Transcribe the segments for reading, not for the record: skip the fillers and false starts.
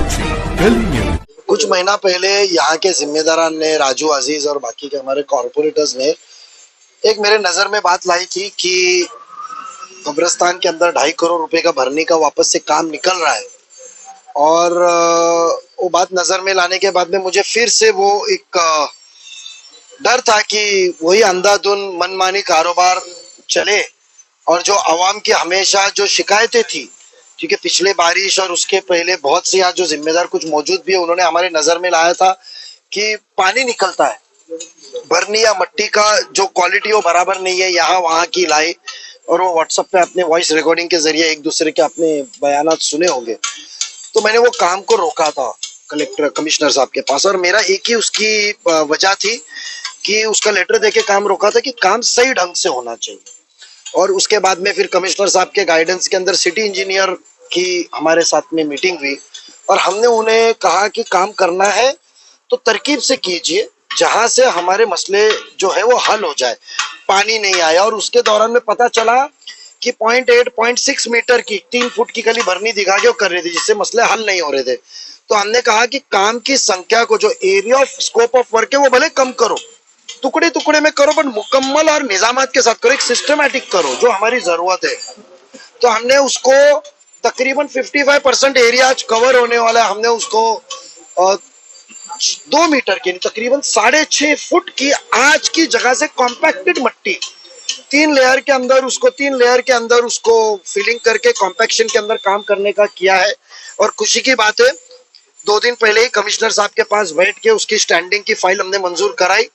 साक्षी Delhi news. कुछ महीना पहले यहाँ के जिम्मेदारान ने, राजू अजीज और बाकी के हमारे कॉर्पोरेटर्स ने एक मेरे नजर में बात लाई थी कि कब्रिस्तान के अंदर 2.5 करोड़ रुपए का भरने का वापस से काम निकल रहा है। और वो बात नजर में लाने के बाद में मुझे फिर से वो एक डर था कि वही अंधाधुन मनमानी कारोबार चले और जो आवाम की हमेशा जो शिकायतें थी, क्योंकि पिछले बारिश और उसके पहले बहुत से यहाँ जो जिम्मेदार कुछ मौजूद भी है, उन्होंने हमारे नजर में लाया था कि पानी निकलता है, भरनी या मट्टी का जो क्वालिटी वो बराबर नहीं है, यहाँ वहाँ की लाई। और वो व्हाट्सएप पे अपने वॉइस रिकॉर्डिंग के जरिए एक दूसरे के अपने बयानात सुने होंगे। तो मैंने वो काम को रोका था कलेक्टर कमिश्नर साहब के पास, और मेरा एक ही उसकी वजह थी कि उसका लेटर देके काम रोका था कि काम सही ढंग से होना चाहिए। और उसके बाद में फिर कमिश्नर साहब के गाइडेंस के अंदर सिटी इंजीनियर की हमारे साथ में मीटिंग हुई और हमने उन्हें कहा कि काम करना है तो तरकीब से कीजिए, जहां से हमारे मसले जो है वो हल हो जाए। पानी नहीं आया और उसके दौरान में पता चला कि 0.8 0.6 मीटर की 3 फुट की गली भरनी दिखा के वो कर रही थी, जिससे मसले हल नहीं हो रहे थे। तो हमने कहा कि काम की संख्या को, जो area of scope of work है वो भले कम करो, टुकड़े टुकड़े में करो, पर मुकम्मल और निजामत के साथ करो, एक सिस्टमैटिक करो जो हमारी जरूरत है। तो हमने उसको तकरीबन 55% एरिया आज कवर होने वाला है। हमने उसको 2 मीटर की तकरीबन 6.5 फुट की आज की जगह से कॉम्पैक्टेड मट्टी 3 लेयर के अंदर उसको फिलिंग करके कॉम्पैक्शन के अंदर काम करने का किया है। और खुशी की बात है, 2 दिन पहले ही कमिश्नर साहब के पास बैठ के उसकी स्टैंडिंग की फाइल हमने मंजूर कराई।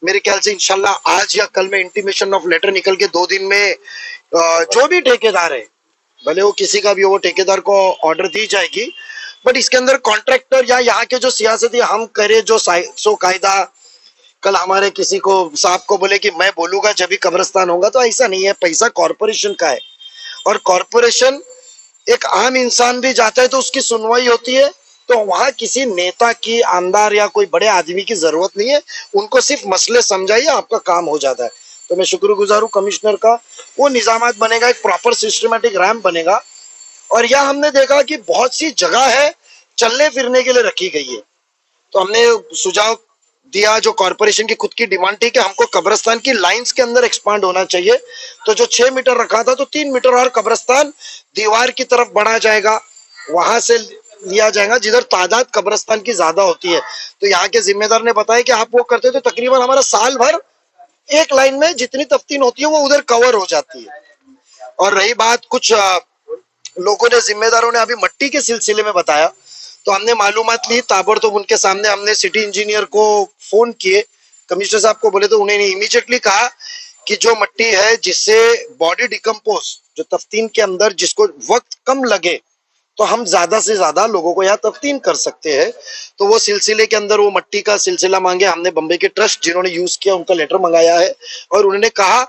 मेरे ख्याल से इंशाल्लाह आज या कल में इंटीमेशन ऑफ लेटर निकल के 2 दिन में जो भी ठेकेदार है, भले वो किसी का भी हो, वो ठेकेदार को ऑर्डर दी जाएगी। बट इसके अंदर कॉन्ट्रैक्टर या यहाँ के जो सियासती हम करे जो सो कायदा, कल हमारे किसी को साहब को बोले कि मैं बोलूंगा जब भी कब्रिस्तान होगा, तो ऐसा नहीं है। पैसा कॉर्पोरेशन का है और कॉर्पोरेशन एक आम इंसान भी जाता है तो उसकी सुनवाई होती है। तो वहां किसी नेता की, आमदार या कोई बड़े आदमी की जरूरत नहीं है, उनको सिर्फ मसले समझाइए, आपका काम हो जाता है। तो मैं शुक्रगुजार हूँ कमिश्नर का। वो निजामत बनेगा, एक प्रॉपर सिस्टमेटिक रैम्प बनेगा। और यह हमने देखा कि बहुत सी जगह है चलने फिरने के लिए रखी गई है। तो हमने सुझाव दिया, जो कॉर्पोरेशन की खुद की डिमांड थी कि हमको कब्रिस्तान की लाइंस के अंदर एक्सपांड होना चाहिए। तो जो 6 मीटर रखा था तो 3 मीटर और कब्रिस्तान दीवार की तरफ बढ़ा जाएगा, वहां से लिया जाएगा जिधर तादाद कब्रिस्तान की ज्यादा होती है। तो यहाँ के जिम्मेदार ने बताया कि आप वो करते तो तकरीबन हमारा साल भर एक लाइन में जितनी तफ्तीन होती है वो उधर कवर हो जाती है। और रही बात, कुछ लोगों ने, जिम्मेदारों ने अभी मट्टी के सिलसिले में बताया, तो हमने मालूमात ली ताबड़तोड़। उनके सामने हमने सिटी इंजीनियर को फोन किए, कमिश्नर साहब को बोले, तो उन्होंने इमीडिएटली कहा कि जो मट्टी है जिससे बॉडी डिकम्पोज, जो तफ्तीन के अंदर जिसको वक्त कम लगे, तो हम ज्यादा से ज्यादा लोगों को यहाँ तफ्तीन कर सकते हैं। तो वो सिलसिले के अंदर वो मट्टी का सिलसिला मांगे। हमने बम्बई के ट्रस्ट जिन्होंने यूज किया उनका लेटर मंगाया है और उन्होंने कहा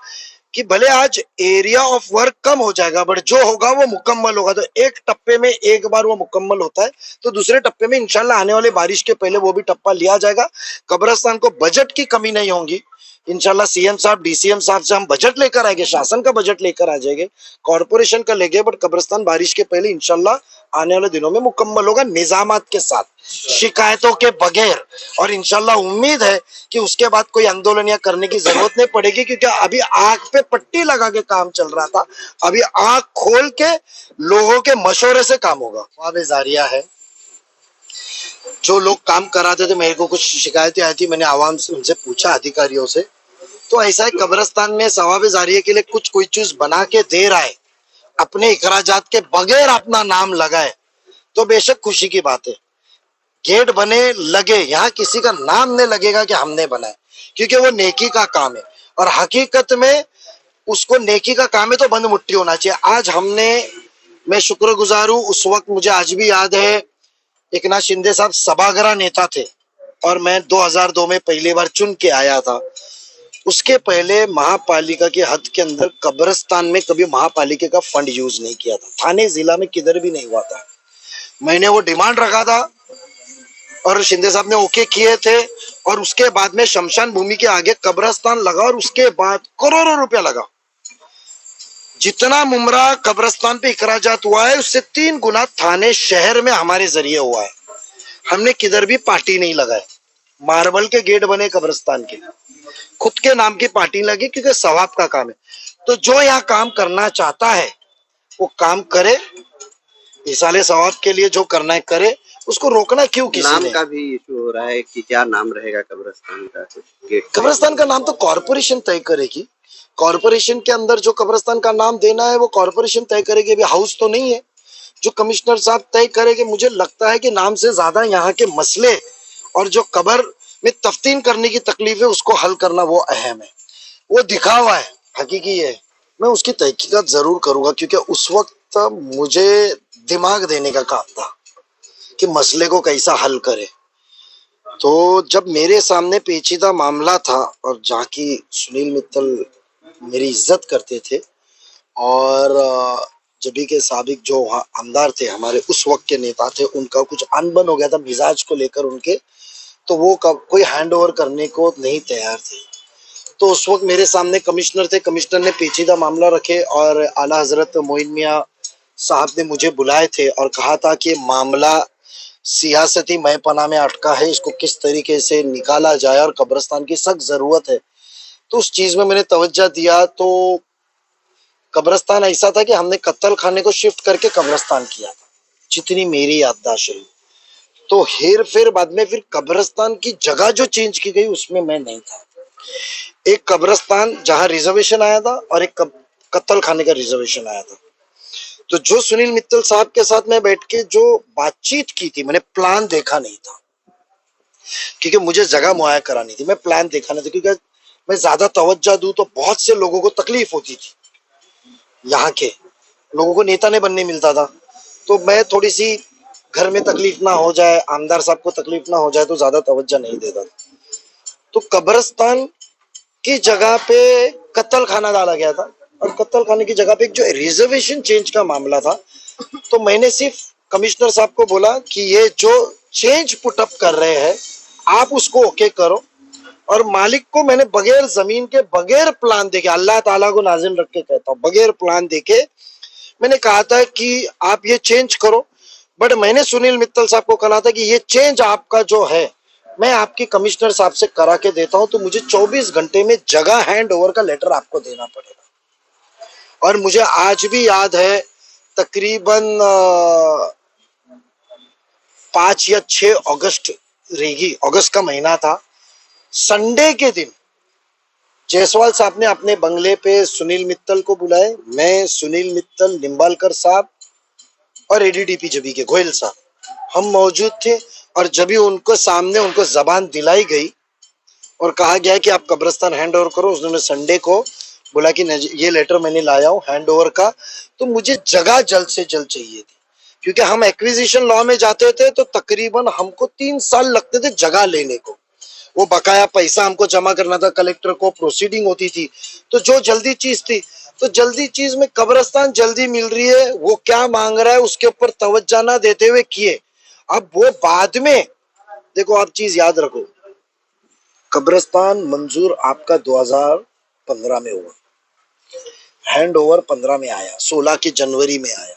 कि भले आज एरिया ऑफ वर्क कम हो जाएगा, बट जो होगा वो मुकम्मल होगा। तो एक टप्पे में एक बार वो मुकम्मल होता है, तो दूसरे टप्पे में इंशाल्लाह आने वाले बारिश के पहले वो भी टप्पा लिया जाएगा। कब्रिस्तान को बजट की कमी नहीं होगी इंशाल्लाह। सीएम साहब, डीसीएम साहब से हम बजट लेकर आएंगे, शासन का बजट लेकर आ जाएंगे, कॉर्पोरेशन का लेंगे, बट कब्रिस्तान बारिश के पहले इंशाल्लाह आने वाले दिनों में मुकम्मल होगा, निजामत के साथ, शिकायतों के बगैर। और इंशाल्लाह उम्मीद है कि उसके बाद कोई आंदोलन या करने की जरूरत नहीं पड़ेगी, क्योंकि अभी आग पे पट्टी लगा के काम चल रहा था, अभी आग खोल के लोगों के मशवरे से काम होगा। सवाब जारिया है, जो लोग काम कराते थे, मेरे को कुछ शिकायतें आई थी, मैंने आवाम से, उनसे पूछा, अधिकारियों से, तो ऐसा है कब्रिस्तान में सवाब जारिया के लिए कुछ कोई चीज बना के दे रहा है, अपने इखराजात के बगैर अपना नाम लगाए, तो बेशक खुशी की बात है। गेट बने लगे, यहाँ किसी का नाम नहीं लगेगा कि हमने बनाया, क्योंकि वो नेकी का काम है और हकीकत में उसको नेकी का काम है तो बंद मुट्ठी होना चाहिए। आज हमने, मैं शुक्रगुजार हूँ, उस वक्त मुझे आज भी याद है, एकनाथ शिंदे साहब सभागृह नेता थे और मैं 2002 में पहली बार चुन के आया था। उसके पहले महापालिका के हद के अंदर कब्रिस्तान में कभी महापालिका का फंड यूज नहीं किया था, थाने जिला में किधर भी नहीं हुआ था। मैंने वो डिमांड रखा था और शिंदे साहब ने ओके किए थे, और उसके बाद में शमशान भूमि के आगे कब्रिस्तान लगा और उसके बाद करोड़ों रुपया लगा। जितना मुमरा कब्रिस्तान पे इखराजात हुआ है उससे 3 गुना थाने शहर में हमारे जरिए हुआ है। हमने किधर भी पार्टी नहीं लगाए। मार्बल के गेट बने कब्रिस्तान के, खुद के नाम की पार्टी लगी, क्योंकि सवाब का काम है। तो जो यहाँ काम करना चाहता है वो काम करे, इसाले सवाब के लिए जो करना है करे, उसको रोकना क्यों किसी नाम ने? का भी इशू हो रहा है कि क्या नाम रहेगा कब्रिस्तान का, कुछ गेट कब्रिस्तान का नाम तो कॉरपोरेशन तय करेगी। कॉरपोरेशन के अंदर जो कब्रिस्तान का नाम देना है वो कॉरपोरेशन तय करेगी। अभी हाउस तो नहीं है, जो कमिश्नर साहब तय करेंगे। मुझे लगता है कि नाम से ज्यादा यहाँ के मसले और जो कब्र में तफ्तीन करने की तकलीफ है उसको हल करना वो अहम है। वो दिखावा है, हकीकी है। मैं उसकी तहकीकात जरूर करूंगा, क्योंकि उस वक्त मुझे दिमाग देने का काम था कि मसले को कैसा हल करे। तो जब मेरे सामने पेचीदा मामला था और जहाँ की सुनील मित्तल मेरी इज्जत करते थे, और जबी के साबिक जो वहाँ आमदार थे, हमारे उस वक्त के नेता थे, उनका कुछ अनबन हो गया था मिजाज को लेकर उनके, तो वो कोई हैंड ओवर करने को नहीं तैयार थे। तो उस वक्त मेरे सामने कमिश्नर थे, कमिश्नर ने पेचीदा मामला रखे और आला हजरत मोइन मियाँ साहब ने मुझे बुलाए थे और कहा था कि मामला सियासती महपना में अटका है, इसको किस तरीके से निकाला जाए और कब्रिस्तान की सख्त जरूरत है। तो उस चीज में मैंने तवज्जो दिया। तो कब्रिस्तान ऐसा था कि हमने कत्ल खाने को शिफ्ट करके कब्रिस्तान किया था, जितनी मेरी याददाश्त रही। तो हेर फेर बाद में फिर कब्रिस्तान की जगह जो चेंज की गई उसमें मैं नहीं था। एक कब्रिस्तान जहां रिजर्वेशन आया था और एक कत्ल खाने का रिजर्वेशन आया था। तो जो सुनील मित्तल साहब के साथ मैं बैठ के जो बातचीत की थी, मैंने प्लान देखा नहीं था, क्योंकि मुझे जगह मुहैया करानी थी। मैं प्लान देखा नहीं था, क्योंकि मैं ज्यादा तवज्जो दूं तो बहुत से लोगों को तकलीफ होती थी। यहाँ के लोगों को नेता नहीं बनने मिलता था, तो मैं थोड़ी सी घर में तकलीफ ना हो जाए, आमदार साहब को तकलीफ ना हो जाए, तो ज्यादा तवज्जो नहीं देता था। तो कब्रिस्तान की जगह पे कत्ल खाना डाला गया था, और कत्ल खाने की जगह पे एक जो रिजर्वेशन चेंज का मामला था, तो मैंने सिर्फ कमिश्नर साहब को बोला कि ये जो चेंज पुटअप कर रहे हैं आप उसको ओके करो। और मालिक को मैंने बगैर जमीन के, बगैर प्लान देके, अल्लाह ताला को नाज़िम रख के कहता हूँ, बगैर प्लान देके मैंने कहा था कि आप ये चेंज करो। बट मैंने सुनील मित्तल साहब को कहा था कि ये चेंज आपका जो है मैं आपकी कमिश्नर साहब से करा के देता हूं, तो मुझे 24 घंटे में जगह हैंड ओवर का लेटर आपको देना पड़ेगा। और मुझे आज भी याद है, तकरीबन 5 या 6 अगस्त रहेगी, अगस्त का महीना था, संडे के दिन जायसवाल साहब ने अपने बंगले पे सुनील मित्तल को बुलाए। मैं, सुनील मित्तल, निम्बालकर साहब और एडीडीपी जबी के गोयल साहब, हम मौजूद थे। और जब भी उनको सामने उनको जबान दिलाई गई और कहा गया कि आप कब्रिस्तान हैंड ओवर करो, उन्होंने संडे को बोला कि ये लेटर मैंने लाया हूँ हैंड ओवर का। तो मुझे जगह जल्द से जल्द चाहिए थी, क्योंकि हम एक्विजिशन लॉ में जाते थे तो तकरीबन हमको 3 साल लगते थे जगह लेने को। वो बकाया पैसा हमको जमा करना था, कलेक्टर को प्रोसीडिंग होती थी। तो जो जल्दी चीज थी, तो जल्दी चीज में कब्रिस्तान जल्दी मिल रही है, वो क्या मांग रहा है उसके ऊपर तवज्जो ना देते हुए किए। अब वो बाद में देखो, आप चीज याद रखो, कब्रिस्तान मंजूर आपका 2015 में हुआ, हैंड ओवर 15 में आया, 16 की जनवरी में आया,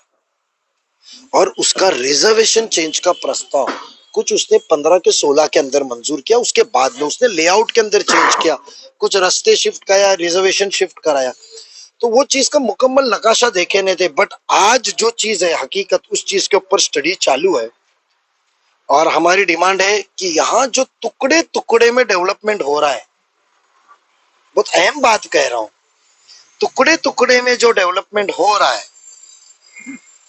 और उसका रिजर्वेशन चेंज का प्रस्ताव कुछ उसने 15 के 16 के अंदर मंजूर किया। उसके बाद में उसने लेआउट के अंदर चेंज किया, कुछ रास्ते शिफ्ट कराया, रिजर्वेशन शिफ्ट कराया। तो वो चीज का मुकम्मल नकाशा देखे नहीं थे। बट आज जो चीज है हकीकत, उस चीज के ऊपर स्टडी चालू है, और हमारी डिमांड है कि यहाँ जो टुकड़े टुकड़े में डेवलपमेंट हो रहा है, बहुत अहम बात कह रहा हूं, टुकड़े टुकड़े में जो डेवलपमेंट हो रहा है,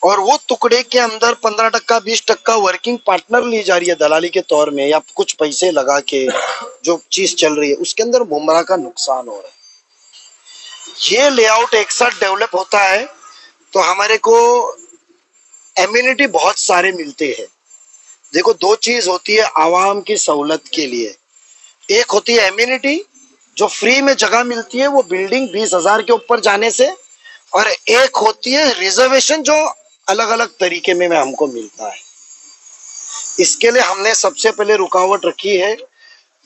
और वो टुकड़े के अंदर 15%, 20% वर्किंग पार्टनर ली जा रही है दलाली के तौर में, या कुछ पैसे लगा के जो चीज चल रही है, उसके अंदर बुमराह का नुकसान हो रहा है। ये लेआउट एक साथ डेवलप होता है तो हमारे को एम्यूनिटी बहुत सारे मिलते हैं। देखो, 2 चीज होती है आवाम की सहूलत के लिए, एक होती है एम्यूनिटी जो फ्री में जगह मिलती है वो बिल्डिंग 20,000 के ऊपर जाने से, और एक होती है रिजर्वेशन जो अलग अलग तरीके में हमको मिलता है। इसके लिए हमने सबसे पहले रुकावट रखी है,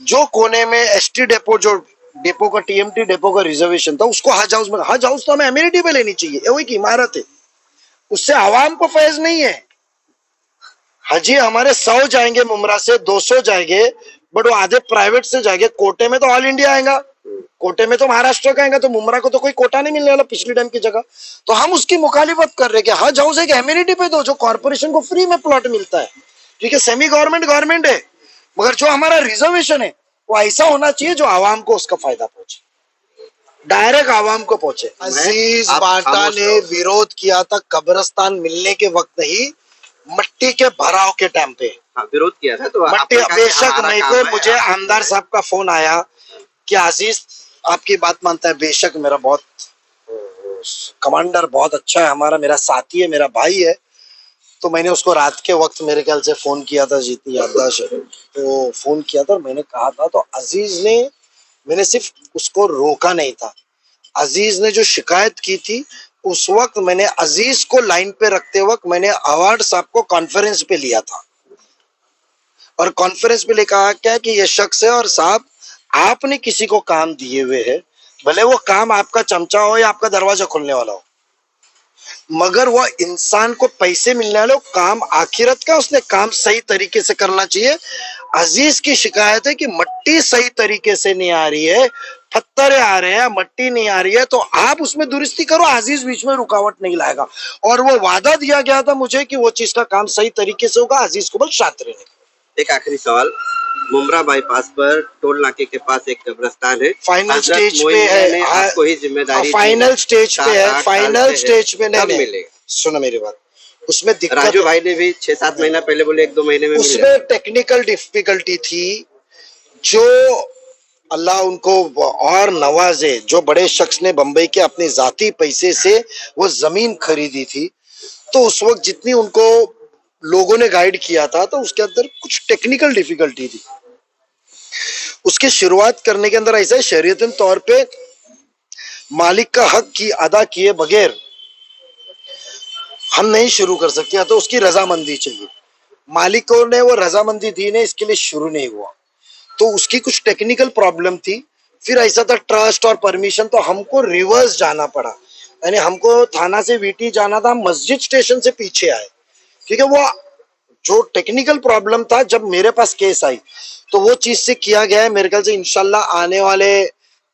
जो कोने में एसटी डेपो, जो डेपो का टीएमटी डेपो का रिजर्वेशन था, उसको हज हाउस में, हज हाउस तो हमें एम्यूनिटी पे लेनी चाहिए, वो एक इमारत है, उससे आवाम को फैज नहीं है। हाजी हमारे 100 जाएंगे मुमरा से, 200 जाएंगे, बट वो आधे प्राइवेट से जाएंगे। कोटे में तो ऑल इंडिया आएगा, कोटे में तो महाराष्ट्र का आएगा, तो मुमरा को तो कोई कोटा नहीं मिलने वाला पिछली टाइम की जगह। तो हम उसकी मुखालिफत कर रहे हैं कि हज हाउस एक एम्यूनिटी पे दो, जो कॉर्पोरेशन को फ्री में प्लॉट मिलता है। ठीक है, सेमी गवर्नमेंट गवर्नमेंट है, मगर जो हमारा रिजर्वेशन है वो ऐसा होना चाहिए जो आवाम को उसका फायदा पहुंचे, डायरेक्ट आवाम को पहुंचे। अजीज आप बाटा खामोश ने रहो। विरोध किया था कब्रिस्तान मिलने के वक्त नहीं, मट्टी के भराव के टाइम पे। हाँ, विरोध किया था तो मट्टी आपने कहा कि बेशक हमारा मेरे काम को, है, मुझे आप- आमदार साहब का फोन आया कि आजीज आपकी बात मानता है। बेशक मेरा बहुत कमांडर बहुत अच्छा है हमारा, मेरा साथी है, मेरा भाई है। तो मैंने उसको रात के वक्त मेरे ख्याल से फोन किया था, जितनी याददाश्त है, तो फोन किया था और मैंने कहा था, तो अजीज ने, मैंने सिर्फ उसको रोका नहीं था, अजीज ने जो शिकायत की थी उस वक्त मैंने अजीज को लाइन पे रखते वक्त मैंने अवार्ड साहब को कॉन्फ्रेंस पे लिया था, और कॉन्फ्रेंस पे कहा क्या कि ये शख्स है और साहब आपने किसी को काम दिए हुए है, भले वो काम आपका चमचा हो या आपका दरवाजा खोलने वाला हो, मगर वो इंसान को पैसे मिलने वाले, काम आखिरत का, उसने काम सही तरीके से करना चाहिए। अजीज की शिकायत है कि मट्टी सही तरीके से नहीं आ रही है, पत्थर आ रहे हैं, मट्टी नहीं आ रही है, तो आप उसमें दुरुस्ती करो, अजीज बीच में रुकावट नहीं लाएगा। और वो वादा दिया गया था मुझे कि वो चीज का काम सही तरीके से होगा, अजीज को बस साथ रहने। एक आखिरी सवाल, मुमरा बाईपास पर टोल नाके के पास एक कब्रिस्तान है, फाइनल हजरत स्टेज पे मोइन है, ने आपको ही जिम्मेदारी फाइनल स्टेज पे है, 7-8 फाइनल साल से स्टेज पे कब नहीं, मिलेगा? सुनो मेरी बात, उसमें दिक्कत राजू भाई ने भी 6-7 महीना पहले बोले 1-2 महीने में मिल जाएगा। उसमें टेक्निकल डिफिकल्टी थी, जो अल्लाह उनको और नवाजे, जो बड़े शख्स ने बंबई के अपने जाती पैसे से वो जमीन खरीदी थी, तो उस वक्त जितनी उनको लोगों ने गाइड किया था, तो उसके अंदर कुछ टेक्निकल डिफिकल्टी थी। उसकी शुरुआत करने के अंदर ऐसा है, शरीयतन तौर पे मालिक का हक की अदा किए बगैर हम नहीं शुरू कर सकते, या तो उसकी रजामंदी चाहिए। मालिकों ने वो रजामंदी दी नहीं, इसके लिए शुरू नहीं हुआ, तो उसकी कुछ टेक्निकल प्रॉब्लम थी। फिर ऐसा था ट्रस्ट और परमिशन, तो हमको रिवर्स जाना पड़ा, यानी हमको थाना से वीटी जाना था, मस्जिद स्टेशन से पीछे आए, क्योंकि वो जो टेक्निकल प्रॉब्लम था जब मेरे पास केस आई, तो वो चीज से किया गया है। मेरे ख्याल से इंशाल्लाह आने वाले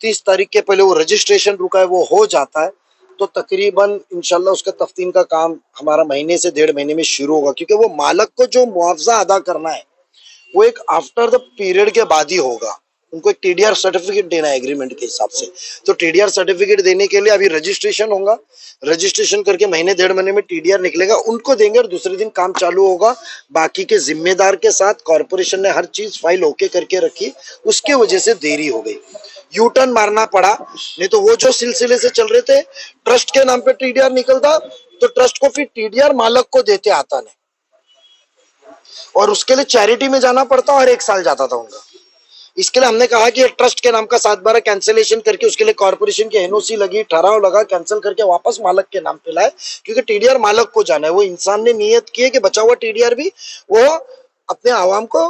30 तारीख के पहले वो रजिस्ट्रेशन रुका है, वो हो जाता है, तो तकरीबन इंशाल्लाह उसका तफ्तीम का काम हमारा महीने से 1.5 महीने में शुरू होगा, क्योंकि वो मालक को जो मुआवजा अदा करना है वो एक आफ्टर द पीरियड के बाद ही होगा। उनको एक टीडीआर सर्टिफिकेट देना है एग्रीमेंट के हिसाब से, तो टीडीआर सर्टिफिकेट देने के लिए अभी रजिस्ट्रेशन होगा, रजिस्ट्रेशन करके महीने 1.5 महीने में टीडीआर निकलेगा, उनको देंगे और दूसरे दिन काम चालू होगा। बाकी के जिम्मेदार के साथ कॉर्पोरेशन ने हर चीज फाइल ओके करके रखी, उसके वजह से देरी हो गई, यू टर्न मारना पड़ा, नहीं तो वो जो सिलसिले से चल रहे थे, ट्रस्ट के नाम पे टीडीआर निकलता तो ट्रस्ट को फिर टीडीआर मालक को देते आता नहीं, और उसके लिए चैरिटी में जाना पड़ता और 1 साल जाता था उनका। इसके लिए हमने कहा कि ट्रस्ट के नाम का 7/12 कैंसिलेशन करके उसके लिए कॉर्पोरेशन की एनओसी लगी, ठहराव लगा, कैंसिल करके वापस मालक के नाम पे लाए, क्योंकि टीडीआर मालक को जाना है। वो इंसान ने नियत की है कि बचा हुआ टीडीआर भी वो अपने आवाम को